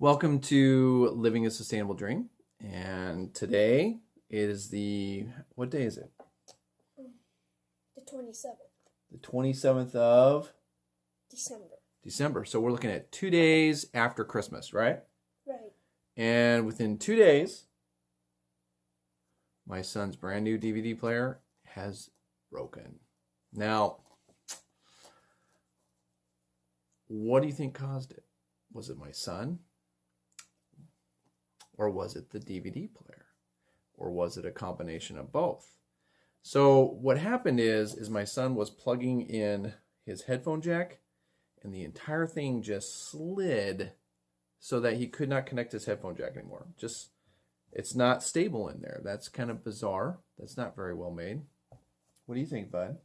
Welcome to Living a Sustainable Dream. And today is what day is it? The 27th. The 27th of December. So we're looking at 2 days after Christmas, right? Right. And within 2 days, my son's brand new DVD player has broken. Now, what do you think caused it? Was it my son? Or was it the DVD player? Or was it a combination of both? So what happened is my son was plugging in his headphone jack and the entire thing just slid so that he could not connect his headphone jack anymore. It's not stable in there. That's kind of bizarre. That's not very well made. What do you think, bud?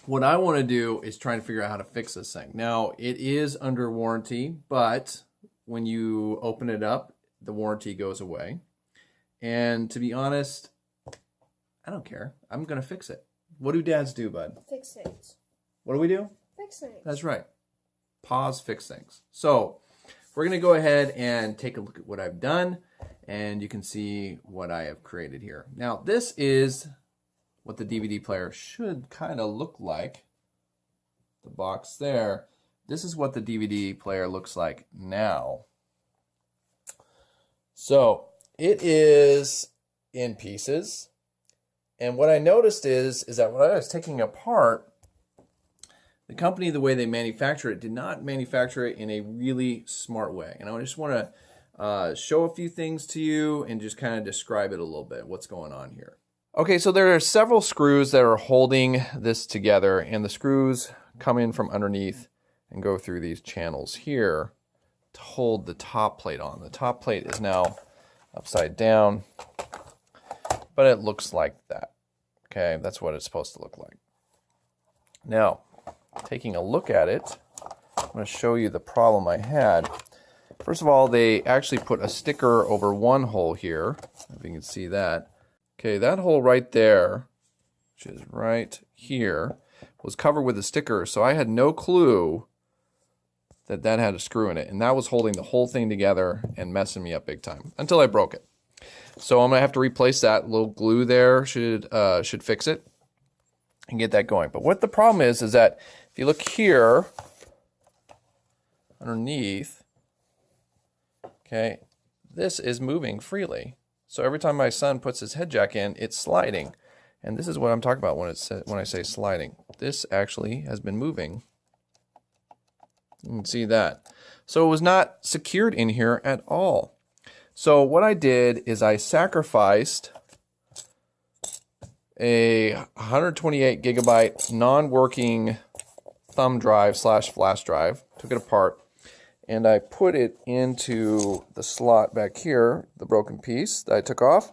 What I want to do is try and figure out how to fix this thing. Now, it is under warranty, but when you open it up, the warranty goes away. And to be honest, I don't care. I'm going to fix it. What do dads do, bud? Fix things. What do we do? Fix things. That's right. Pause, fix things. So we're going to go ahead and take a look at what I've done, and you can see what I have created here. Now, this is what the DVD player should kind of look like. The box there. This is what the DVD player looks like now. So it is in pieces. And what I noticed is that when I was taking it apart, the company, the way they manufacture it, did not manufacture it in a really smart way. And I just want to show a few things to you and just kind of describe it a little bit, what's going on here. Okay, so there are several screws that are holding this together, and the screws come in from underneath and go through these channels here to hold the top plate on. The top plate is now upside down, but it looks like that. Okay, that's what it's supposed to look like. Now, taking a look at it, I'm going to show you the problem I had. First of all, they actually put a sticker over one hole here, if you can see that. Okay, that hole right there, which is right here, was covered with a sticker, so I had no clue that that had a screw in it, and that was holding the whole thing together and messing me up big time until I broke it. So I'm gonna have to replace that. Little glue there should fix it and get that going. But what the problem is that if you look here underneath, okay, this is moving freely. So every time my son puts his head jack in, it's sliding. And this is what I'm talking about when I say sliding. This actually has been moving. You can see that. So it was not secured in here at all. So what I did is I sacrificed a 128 gigabyte non-working thumb drive / flash drive, took it apart, and I put it into the slot back here, the broken piece that I took off,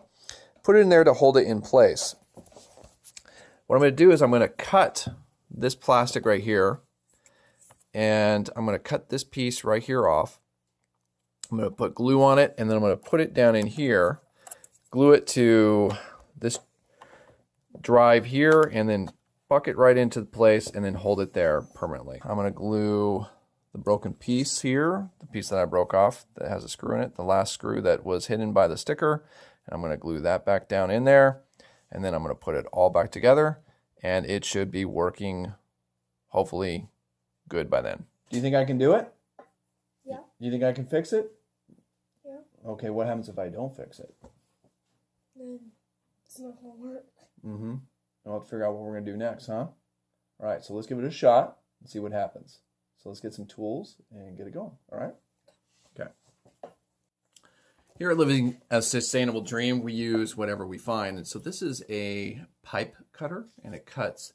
put it in there to hold it in place. What I'm going to do is I'm going to cut this plastic right here, and I'm going to cut this piece right here off. I'm going to put glue on it, and then I'm going to put it down in here, glue it to this drive here, and then buck it right into place, and then hold it there permanently. I'm going to glue the broken piece here, the piece that I broke off that has a screw in it, the last screw that was hidden by the sticker, and I'm going to glue that back down in there, and then I'm going to put it all back together, and it should be working, hopefully, good by then. Do you think I can do it? Yeah. You think I can fix it? Yeah. Okay, what happens if I don't fix it? Then it's not going to work. Mm-hmm. I'll have to figure out what we're going to do next, huh? All right, so let's give it a shot and see what happens. So let's get some tools and get it going, all right? Okay. Here at Living a Sustainable Dream, we use whatever we find. And so this is a pipe cutter, and it cuts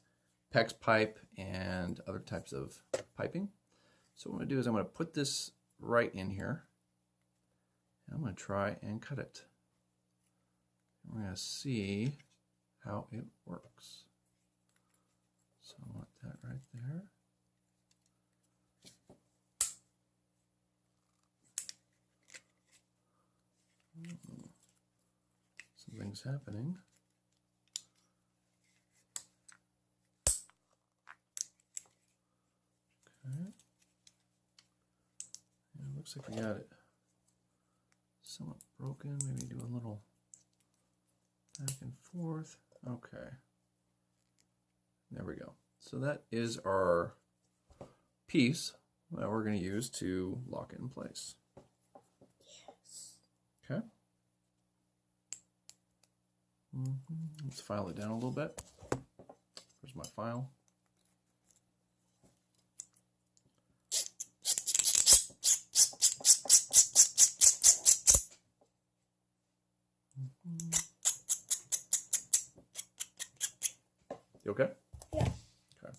PEX pipe and other types of piping. So what I'm going to do is I'm going to put this right in here. And I'm going to try and cut it. We're going to see how it works. So I want that right there. Something's happening. Alright. It looks like we got it somewhat broken. Maybe do a little back and forth. Okay. There we go. So that is our piece that we're going to use to lock it in place. Yes. Okay. Let's file it down a little bit. Where's my file? You okay? Yeah. Okay.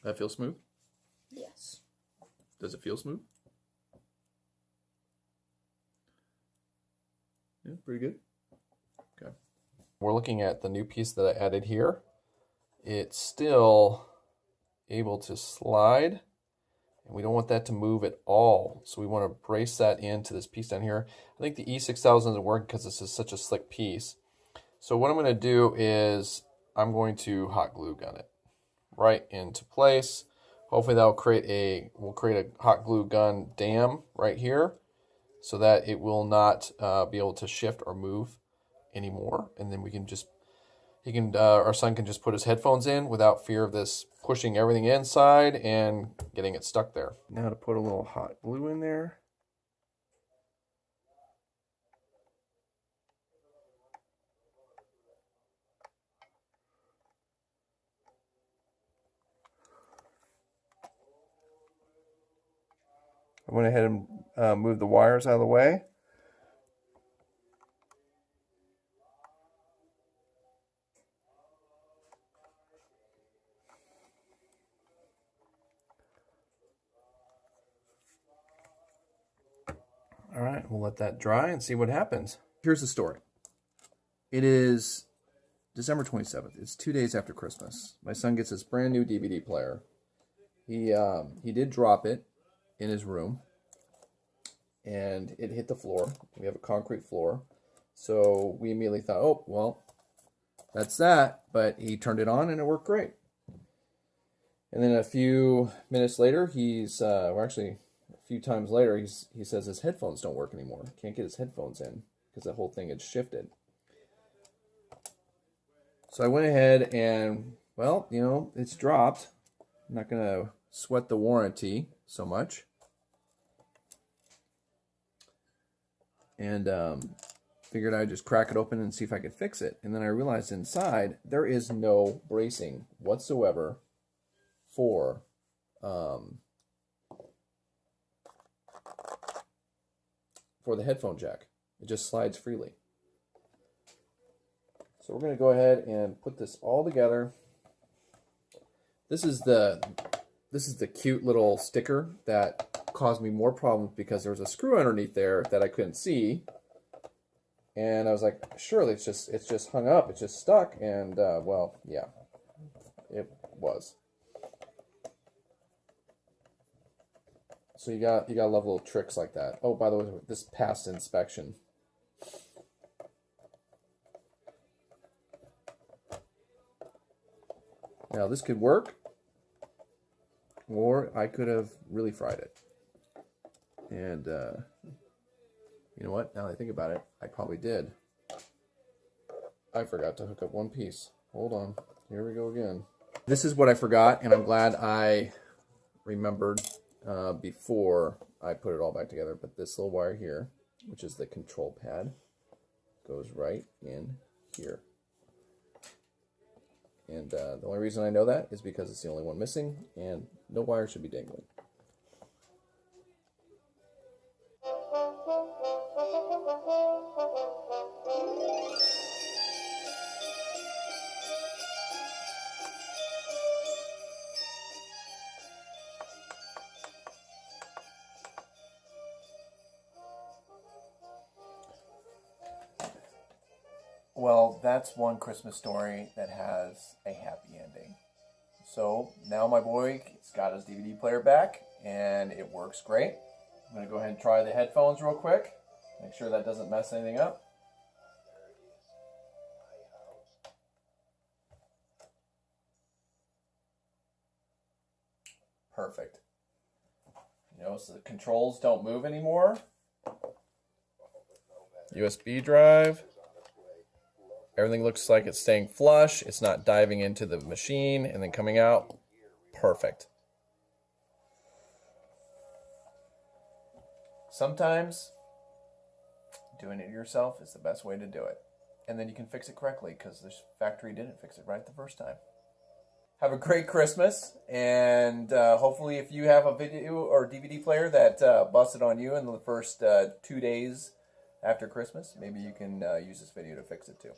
That feels smooth? Yes. Does it feel smooth? Yeah, pretty good. Okay. We're looking at the new piece that I added here. It's still able to slide, and we don't want that to move at all. So we want to brace that into this piece down here. I think the E6000 doesn't work because this is such a slick piece. So what I'm going to do is I'm going to hot glue gun it right into place. Hopefully that'll we'll create a hot glue gun dam right here so that it will not be able to shift or move anymore. And then we can just, our son can just put his headphones in without fear of this pushing everything inside and getting it stuck there. Now to put a little hot glue in there. I went ahead and moved the wires out of the way. All right, we'll let that dry and see what happens. Here's the story. It is December 27th. It's 2 days after Christmas. My son gets this brand new DVD player. He did drop it in his room, and it hit the floor. We have a concrete floor. So we immediately thought, oh, well, that's that. But he turned it on, and it worked great. And then a few minutes later, actually a few times later, he says his headphones don't work anymore. Can't get his headphones in because the whole thing had shifted. So I went ahead and, well, it's dropped. I'm not going to sweat the warranty so much. And figured I'd just crack it open and see if I could fix it. And then I realized inside there is no bracing whatsoever for the headphone jack. It just slides freely. So we're going to go ahead and put this all together. This is the cute little sticker that caused me more problems because there was a screw underneath there that I couldn't see. And I was like, surely it's just hung up, it's just stuck. And well, yeah, it was. So you gotta love little tricks like that. Oh, by the way, this passed inspection. Now this could work, or I could have really fried it. And you know what? Now that I think about it, I probably did. I forgot to hook up one piece. Hold on. Here we go again. This is what I forgot, and I'm glad I remembered before I put it all back together. But this little wire here, which is the control pad, goes right in here. And the only reason I know that is because it's the only one missing, and no wire should be dangling. Well, that's one Christmas story that has a happy ending. So now my boy's got his DVD player back, and it works great. I'm going to go ahead and try the headphones real quick. Make sure that doesn't mess anything up. perfect. You know, so the controls don't move anymore. USB drive. Everything looks like it's staying flush. It's not diving into the machine and then coming out. Perfect. Sometimes doing it yourself is the best way to do it. And then you can fix it correctly because the factory didn't fix it right the first time. Have a great Christmas, and hopefully if you have a video or DVD player that busted on you in the first 2 days after Christmas, maybe you can use this video to fix it too.